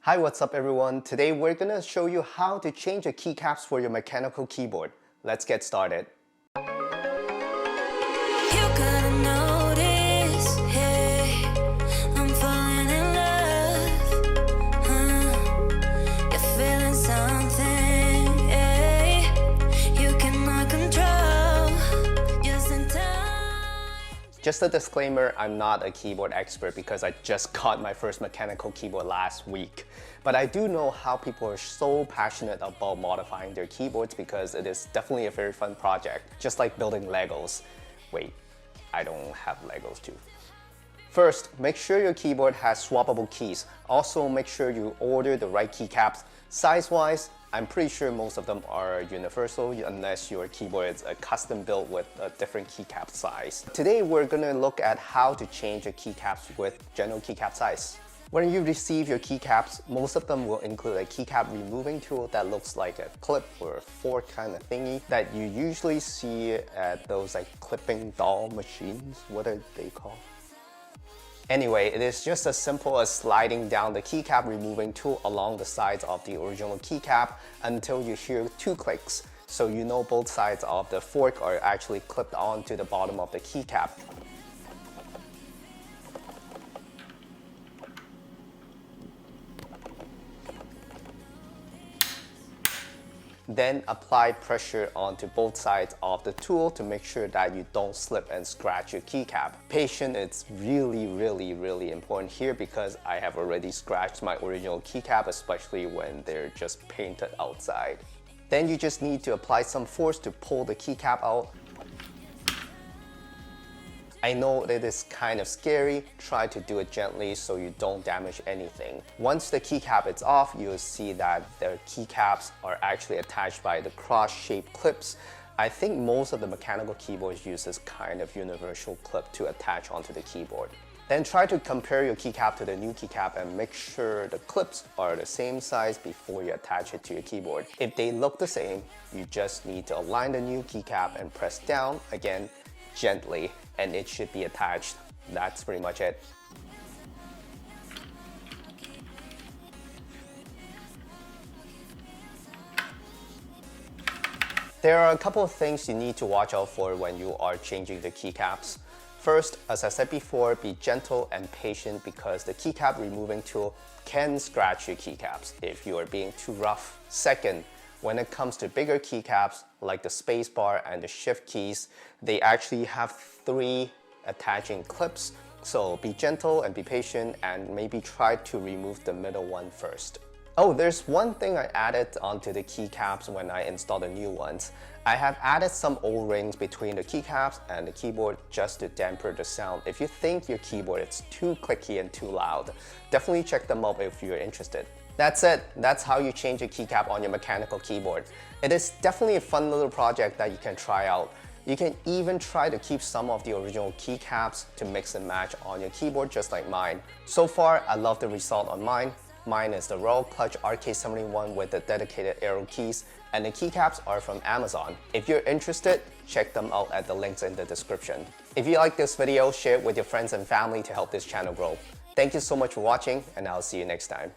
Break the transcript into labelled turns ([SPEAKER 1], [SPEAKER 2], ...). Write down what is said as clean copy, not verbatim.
[SPEAKER 1] Hi, what's up everyone? Today we're gonna show you how to change the keycaps for your mechanical keyboard. Let's get started. Just a disclaimer, I'm not a keyboard expert because I just got my first mechanical keyboard last week. But I do know how people are so passionate about modifying their keyboards because it is definitely a very fun project, just like building Legos. Wait, I don't have Legos too. First, make sure your keyboard has swappable keys. Also, make sure you order the right keycaps. Size-wise, I'm pretty sure most of them are universal unless your keyboard is a custom built with a different keycap size. Today we're gonna look at how to change your keycaps with general keycap size. When you receive your keycaps, most of them will include a keycap removing tool that looks like a clip or a fork kind of thingy that you usually see at those like clipping doll machines. What are they called? Anyway, it is just as simple as sliding down the keycap removing tool along the sides of the original keycap until you hear 2 clicks, so you know both sides of the fork are actually clipped onto the bottom of the keycap. Then apply pressure onto both sides of the tool to make sure that you don't slip and scratch your keycap. Patience is really important here because I have already scratched my original keycap, especially when they're just painted outside. Then you just need to apply some force to pull the keycap out. I know it is kind of scary, try to do it gently so you don't damage anything. Once the keycap is off, you'll see that the keycaps are actually attached by the cross-shaped clips. I think most of the mechanical keyboards use this kind of universal clip to attach onto the keyboard. Then try to compare your keycap to the new keycap and make sure the clips are the same size before you attach it to your keyboard. If they look the same, you just need to align the new keycap and press down, again, gently, and it should be attached. That's pretty much it. There are a couple of things you need to watch out for when you are changing the keycaps. First, as I said before, be gentle and patient because the keycap removing tool can scratch your keycaps if you are being too rough. Second, when it comes to bigger keycaps like the spacebar and the shift keys, they actually have 3 attaching clips. So be gentle and be patient and maybe try to remove the middle one first. Oh, there's one thing I added onto the keycaps when I installed the new ones. I have added some O-rings between the keycaps and the keyboard just to dampen the sound. If you think your keyboard is too clicky and too loud, definitely check them out if you're interested. That's it. That's how you change a keycap on your mechanical keyboard. It is definitely a fun little project that you can try out. You can even try to keep some of the original keycaps to mix and match on your keyboard just like mine. So far, I love the result on mine. Mine is the Royal Kludge RK71 with the dedicated arrow keys, and the keycaps are from Amazon. If you're interested, check them out at the links in the description. If you like this video, share it with your friends and family to help this channel grow. Thank you so much for watching, and I'll see you next time.